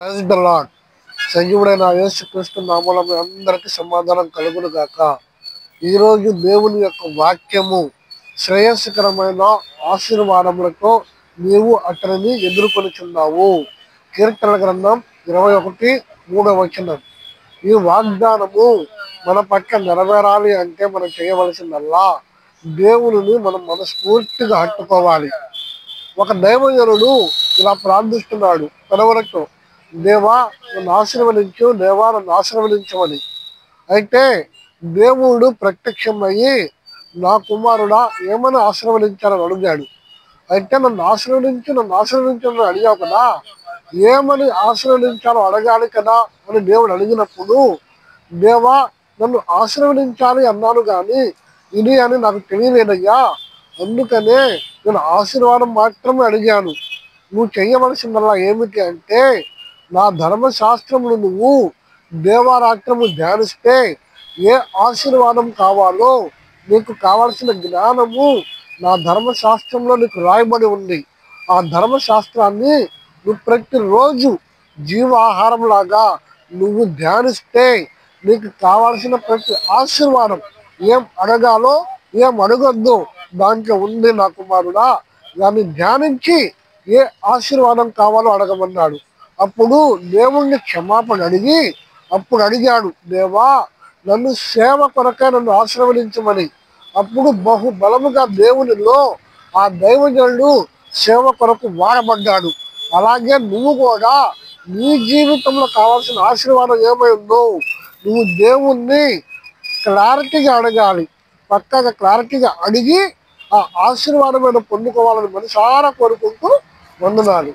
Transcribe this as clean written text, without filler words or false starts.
Praise the lord. సజీవుడైన యేసుక్రీస్తు నామములో మీ అందరికీ సమాధానం కలుగును గాక. ఈరోజు దేవుని యొక్క వాక్యము శ్రేయస్కరమైన ఆశీర్వాదములతో నీవు అతనిని ఎదుర్కొనిచున్నావు. కీర్తన గ్రంథం 21:3. ఈ వాగ్దానము మన పట్ల నెరవేరాలి అంటే మనం చేయవలసిందల్లా దేవుని మనం మనస్ఫూర్తిగా హత్తుకోవాలి. ఒక దైవజనుడు ఇలా ప్రార్థిస్తున్నాడు తన వరకు, దేవా నన్ను ఆశీర్వదించు, దేవా నన్ను ఆశీర్వదించమని. అయితే దేవుడు ప్రత్యక్షమయ్యి, నా కుమారుడా ఏమని ఆశీర్వదించాలని అడిగాడు. అయితే నన్ను ఆశీర్వదించని అడిగావు కదా, ఏమని ఆశీర్వదించాలో అడగాలి కదా అని దేవుడు అడిగినప్పుడు, దేవా నన్ను ఆశీర్వదించాలి అన్నాను కానీ ఇది అని నాకు తెలియలేదయ్యా, అందుకనే నేను ఆశీర్వాదం మాత్రమే అడిగాను. నువ్వు చెయ్యవలసిందల్లా ఏమిటి అంటే, నా ధర్మశాస్త్రమును నువ్వు దేవారాత్రము ధ్యానిస్తే ఏ ఆశీర్వాదం కావాలో నీకు కావాల్సిన జ్ఞానము నా ధర్మశాస్త్రంలో నీకు రాయబడి ఉంది. ఆ ధర్మశాస్త్రాన్ని నువ్వు ప్రతిరోజు జీవాహారం లాగా నువ్వు ధ్యానిస్తే నీకు కావాల్సిన ప్రతి ఆశీర్వాదం ఏం అడగాలో ఏం అడగొద్దు దాంట్లో ఉంది నా కుమారుడా. దాన్ని ధ్యానించి ఏ ఆశీర్వాదం కావాలో అడగమన్నాడు. అప్పుడు దేవుణ్ణి క్షమాపణ అడిగి అప్పుడు అడిగాడు, దేవా నన్ను సేవ కొరకే నన్ను ఆశీర్వదించమని. అప్పుడు బహు బలముగా దేవునిలో ఆ దైవజనుడు సేవ కొరకు వాడబడ్డాడు. అలాగే నువ్వు కూడా నీ జీవితంలో కావాల్సిన ఆశీర్వాదం ఏమై ఉందో నువ్వు దేవుణ్ణి క్లారిటీగా అడగాలి. పక్కగా క్లారిటీగా అడిగి ఆ ఆశీర్వాదమైన పొందుకోవాలని మనసారా కోరుకుంటూ వందనాలు.